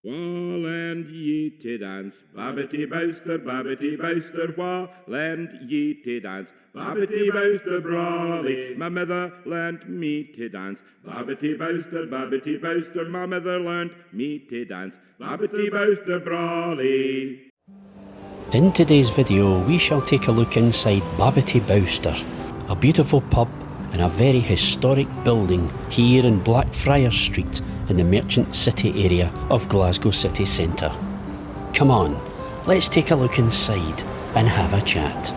Wha lend ye to dance? Babbity Bowster, wha lend ye to dance? Babbity Bowster brawly, my mother learnt me to dance. Babbity Bowster, my mother learnt me to dance. Babbity Bowster brawly. In today's video, we shall take a look inside Babbity Bowster, a beautiful pub and a very historic building here in Blackfriars Street in the Merchant City area of Glasgow city centre. Come on, let's take a look inside and have a chat.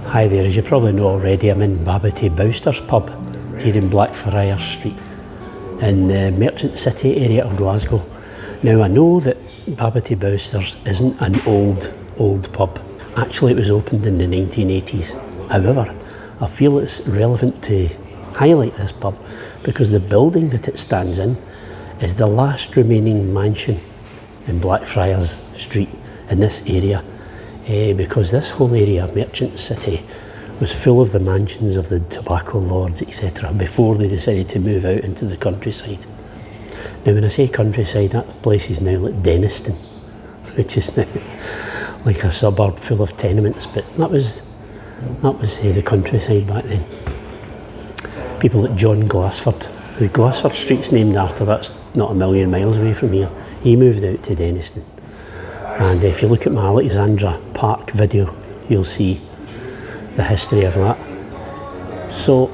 Hi there, as you probably know already, I'm in Babbity Bowster's pub here in Blackfriars Street in the Merchant City area of Glasgow. Now I know that Babbity Bowster's isn't an old pub. Actually it was opened in the 1980s. However, I feel it's relevant to highlight this pub because the building that it stands in is the last remaining mansion in Blackfriars Street in this area. Because this whole area, Merchant City, was full of the mansions of the tobacco lords, etc., before they decided to move out into the countryside. Now when I say countryside, that place is now like Denniston, which is now like a suburb full of tenements, but that was the countryside back then. People like John Glassford, who Glassford Street's named after, that's not a million miles away from here. He moved out to Denniston. And if you look at my Alexandra Park video, you'll see the history of that. So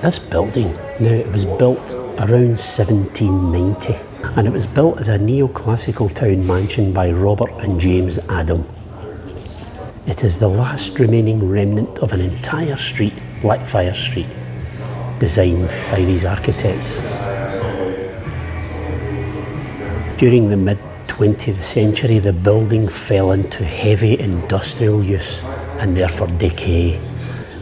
this building, now it was built around 1790 and it was built as a neoclassical town mansion by Robert and James Adam. It is the last remaining remnant of an entire street, Blackfriars Street, designed by these architects. During the mid-20th century, the building fell into heavy industrial use and therefore decay,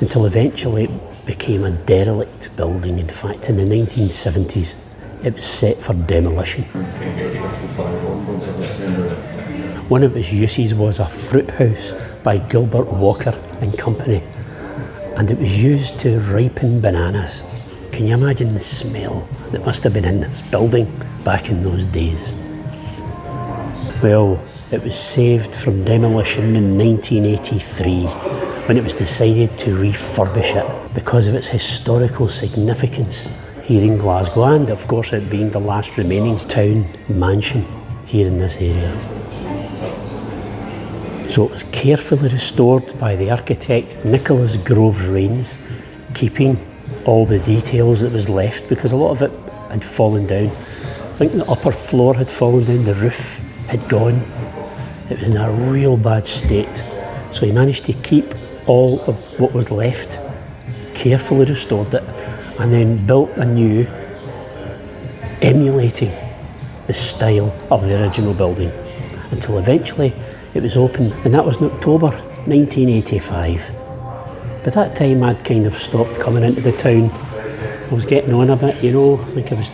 until eventually it became a derelict building. In fact, in the 1970s, it was set for demolition. One of its uses was a fruit house by Gilbert Walker and Company, and it was used to ripen bananas. Can you imagine the smell that must have been in this building back in those days? Well, it was saved from demolition in 1983 when it was decided to refurbish it because of its historical significance here in Glasgow and of course it being the last remaining town mansion here in this area. So it was carefully restored by the architect Nicholas Groves Rains, keeping all the details that was left because a lot of it had fallen down. I think the upper floor had fallen down, the roof had gone. It was in a real bad state. So he managed to keep all of what was left, carefully restored it, and then built anew, emulating the style of the original building, until eventually it was opened, and that was in October 1985. By that time I'd kind of stopped coming into the town. I was getting on a bit, you know, I think I was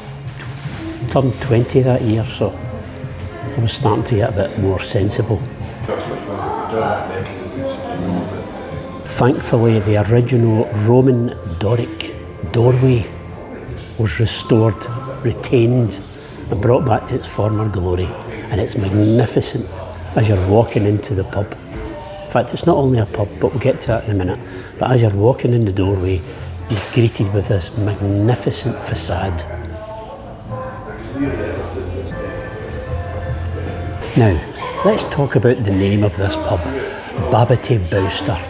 turned 20 that year, so I was starting to get a bit more sensible. Thankfully, the original Roman Doric doorway was restored, retained, and brought back to its former glory. And it's magnificent as you're walking into the pub. In fact, it's not only a pub, but we'll get to that in a minute. But as you're walking in the doorway, you're greeted with this magnificent facade. Now, let's talk about the name of this pub, Babbity Bowster.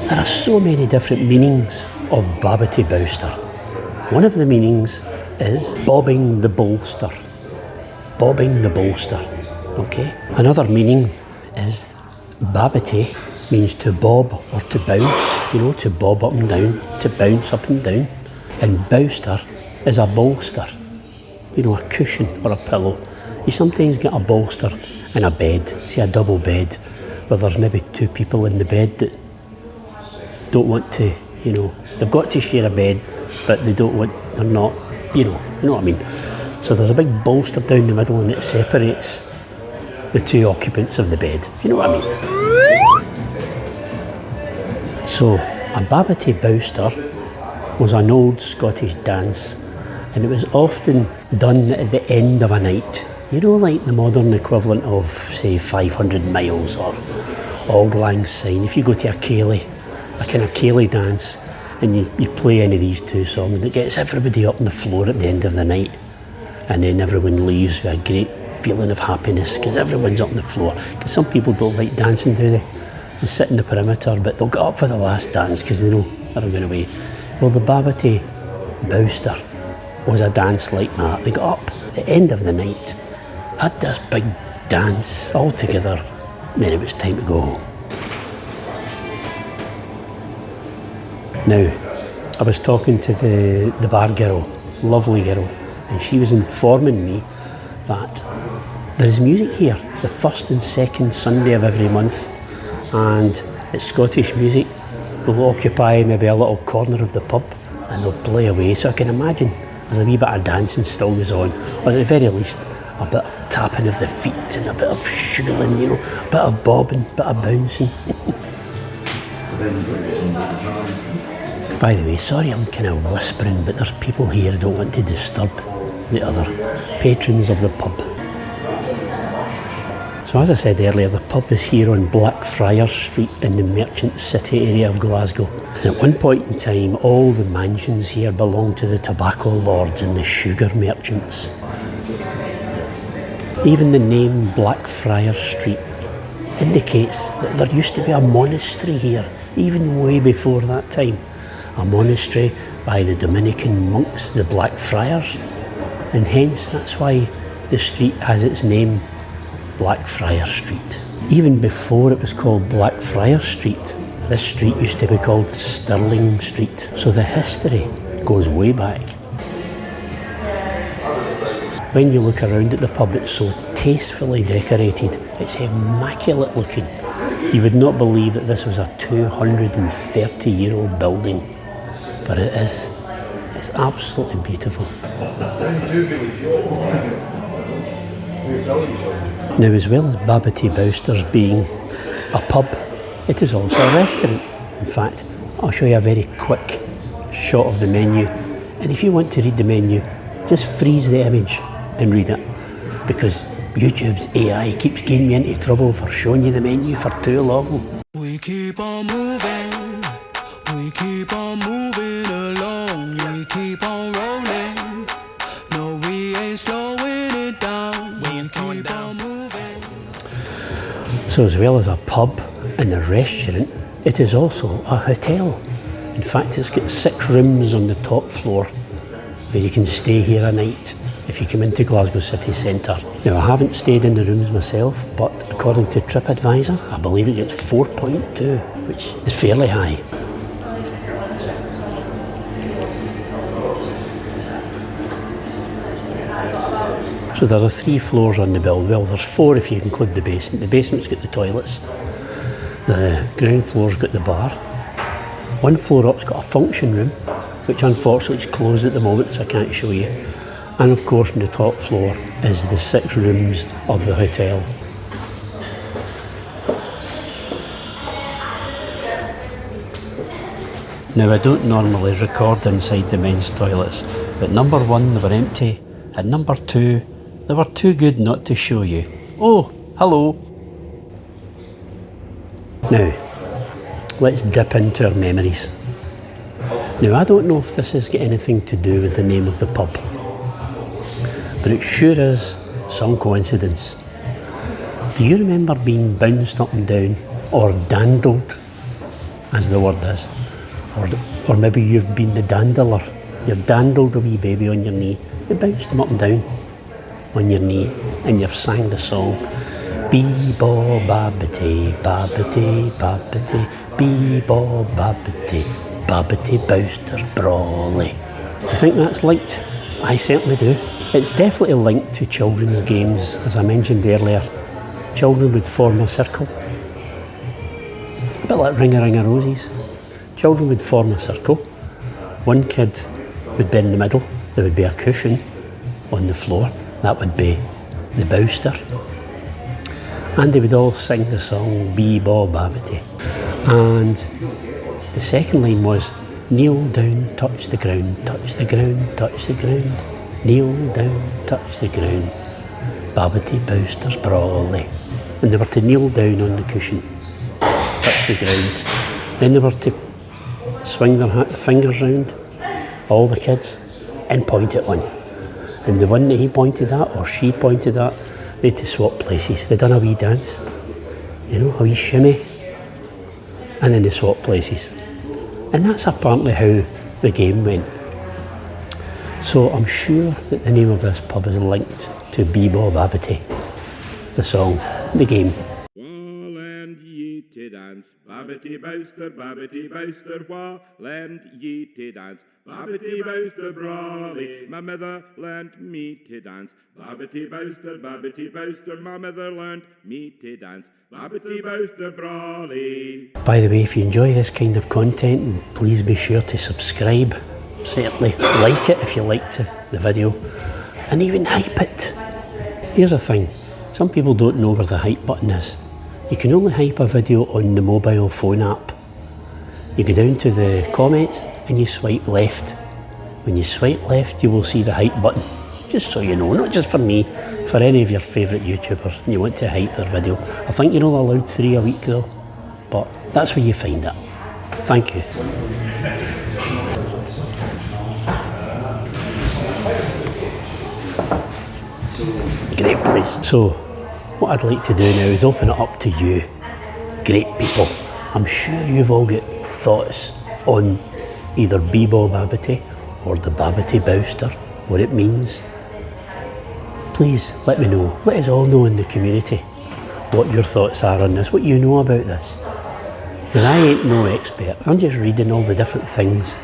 There are so many different meanings of Babbity Bowster. One of the meanings is bobbing the bolster. Bobbing the bolster, okay? Another meaning is Babbity means to bob or to bounce, you know, to bob up and down, to bounce up and down. And Bowster is a bolster, you know, a cushion or a pillow. You sometimes get a bolster in a bed, say a double bed, where there's maybe two people in the bed that don't want to, you know, they've got to share a bed, but they don't want, they're not, you know what I mean. So there's a big bolster down the middle and it separates the two occupants of the bed, you know what I mean. So, a Babbity Bowster was an old Scottish dance, and it was often done at the end of a night. You know, like the modern equivalent of, say, 500 miles or Auld Lang Syne. If you go to a ceilidh, a kind of ceilidh dance, and you play any of these two songs, it gets everybody up on the floor at the end of the night, and then everyone leaves with a great feeling of happiness because everyone's up on the floor. Because some people don't like dancing, do they? They sit in the perimeter, but they'll get up for the last dance because they know they're going away. Well, the Babbity Bowster was a dance like that. They got up at the end of the night, had this big dance all together, and then it was time to go home. Now, I was talking to the bar girl, lovely girl, and she was informing me that there is music here, the first and second Sunday of every month, and it's Scottish music. They'll occupy maybe a little corner of the pub and they'll play away. So I can imagine there's a wee bit of dancing still goes on, or at the very least a bit of tapping of the feet and a bit of sugaring, you know, a bit of bobbing, a bit of bouncing. By the way, sorry I'm kind of whispering, but there's people here who don't want to disturb the other patrons of the pub. So as I said earlier, the pub is here on Blackfriars Street in the Merchant City area of Glasgow. And at one point in time, all the mansions here belonged to the tobacco lords and the sugar merchants. Even the name Blackfriars Street indicates that there used to be a monastery here, even way before that time. A monastery by the Dominican monks, the Blackfriars. And hence that's why the street has its name, Blackfriars Street. Even before it was called Blackfriars Street, this street used to be called Stirling Street. So the history goes way back. When you look around at the pub, it's so tastefully decorated. It's immaculate looking. You would not believe that this was a 230-year-old building, but it is. It's absolutely beautiful. Now, as well as Babbity Bowster's being a pub, it is also a restaurant. In fact, I'll show you a very quick shot of the menu. And if you want to read the menu, just freeze the image and read it. Because YouTube's AI keeps getting me into trouble for showing you the menu for too long. We keep on moving, we keep on moving along, we keep on rolling. No, we ain't slowing it down, we ain't slowing down. So as well as a pub and a restaurant, it is also a hotel. In fact, it's got 6 rooms on the top floor where you can stay here a night if you come into Glasgow city centre. Now, I haven't stayed in the rooms myself, but according to TripAdvisor, I believe it gets 4.2, which is fairly high. So there are 3 floors on the build. Well, there's 4 if you include the basement. The basement's got the toilets. The ground floor's got the bar. 1 floor up's got a function room, which unfortunately is closed at the moment, so I can't show you. And of course, on the top floor is the 6 rooms of the hotel. Now, I don't normally record inside the men's toilets, but number 1, they were empty, and number 2, they were too good not to show you. Oh, hello. Now, let's dip into our memories. Now, I don't know if this has got anything to do with the name of the pub, but it sure is some coincidence. Do you remember being bounced up and down, or dandled, as the word is? Or maybe you've been the dandler. You've dandled a wee baby on your knee. You bounced them up and down on your knee, and you've sang the song, Bee-baw babbity, babbity, babbity, bee-baw babbity, Babbity Bowster brawly. I think that's linked. I certainly do. It's definitely linked to children's games, as I mentioned earlier. Children would form a circle, a bit like Ring-a-Ring-a-Roses. Children would form a circle. One kid would be in the middle. There would be a cushion on the floor. That would be the bowster. And they would all sing the song Bee-baw babbity. And The second line was, kneel down, touch the ground, touch the ground, touch the ground. Kneel down, touch the ground. Babbity Bowster's brawly. And they were to kneel down on the cushion, touch the ground. Then they were to swing their fingers round, all the kids, and point at one. And the one that he pointed at, or she pointed at, they had to swap places. They done a wee dance, you know, a wee shimmy, and then they swap places. And that's apparently how the game went. So I'm sure that the name of this pub is linked to Bebo Babbity, the song, the game. Wha lend ye to dance, Babbity Bowster, wha lend ye to dance, Babbity Bowster brawly, my mother learnt me to dance, Babbity Bowster, my mother learnt me to dance, Babbity Bowster brawly. By the way, if you enjoy this kind of content, please be sure to subscribe, certainly like it if you liked the video, and even hype it. Here's the thing, some people don't know where the hype button is. You can only hype a video on the mobile phone app. You go down to the comments and you swipe left. When you swipe left, you will see the hype button. Just so you know, not just for me, for any of your favourite YouTubers, and you want to hype their video. I think you're only allowed 3 a week though, but that's where you find it. Thank you. Great place. So, what I'd like to do now is open it up to you, great people. I'm sure you've all got thoughts on either Bebo Babbity or the Babbity Bowster, what it means. Please let me know, let us all know in the community what your thoughts are on this, what you know about this. Because I ain't no expert, I'm just reading all the different things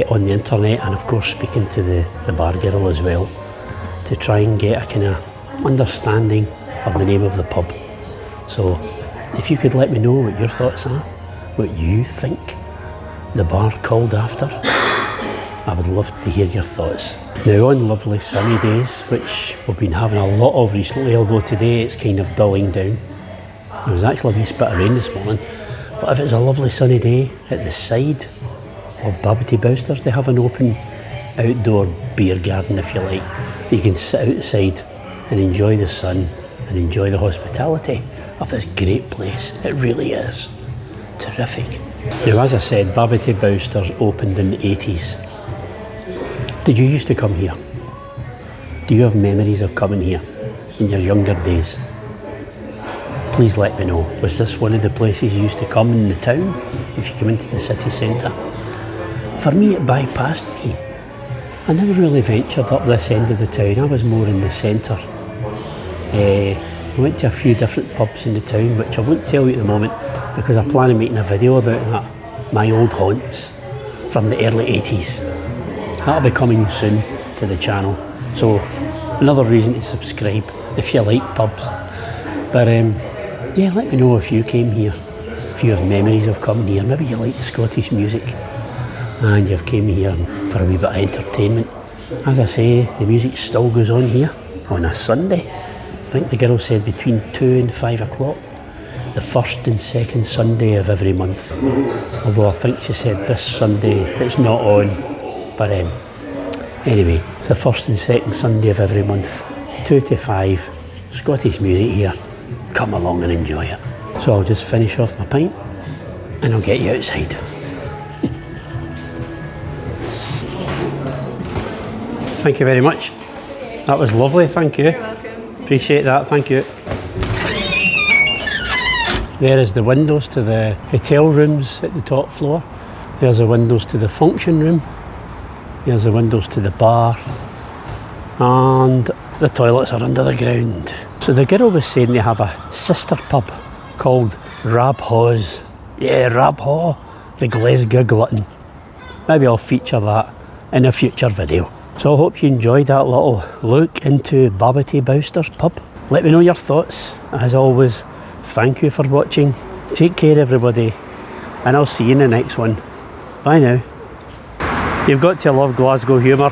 on the internet, and of course speaking to the bar girl as well, to try and get a kind of understanding of the name of the pub. So if you could let me know what your thoughts are, what you think the bar called after, I would love to hear your thoughts. Now, on lovely sunny days, which we've been having a lot of recently, although today it's kind of dulling down. There was actually a wee spit of rain this morning, but if it's a lovely sunny day, at the side of Babbity Bowsters, they have an open outdoor beer garden, if you like. You can sit outside and enjoy the sun and enjoy the hospitality of this great place. It really is terrific. Now, as I said, Babbity Bowsters opened in the 80s. Did you used to come here? Do you have memories of coming here in your younger days? Please let me know. Was this one of the places you used to come in the town if you come into the city centre? For me, it bypassed me. I never really ventured up this end of the town. I was more in the centre. I went to a few different pubs in the town, which I won't tell you at the moment because I plan on making a video about that. My old haunts from the early 80s. That'll be coming soon to the channel. So another reason to subscribe if you like pubs. But yeah, let me know if you came here, if you have memories of coming here. Maybe you like the Scottish music and you've came here for a wee bit of entertainment. As I say, the music still goes on here on a Sunday. I think the girl said between 2 and 5 o'clock. The first and second Sunday of every month. Although I think she said this Sunday it's not on. But anyway, the first and second Sunday of every month, 2 to 5, Scottish music here. Come along and enjoy it. So I'll just finish off my pint and I'll get you outside. Thank you very much. That was lovely, thank you. You're welcome. Appreciate that, thank you. There is the windows to the hotel rooms at the top floor. There's the windows to the function room. There's the windows to the bar. And the toilets are under the ground. So the girl was saying they have a sister pub called Rab Haw's. Yeah, Rab Haw, the Glasgow glutton. Maybe I'll feature that in a future video. So I hope you enjoyed that little look into Babbity Bowster's pub. Let me know your thoughts. As always, thank you for watching. Take care everybody, and I'll see you in the next one. Bye now. You've got to love Glasgow humour.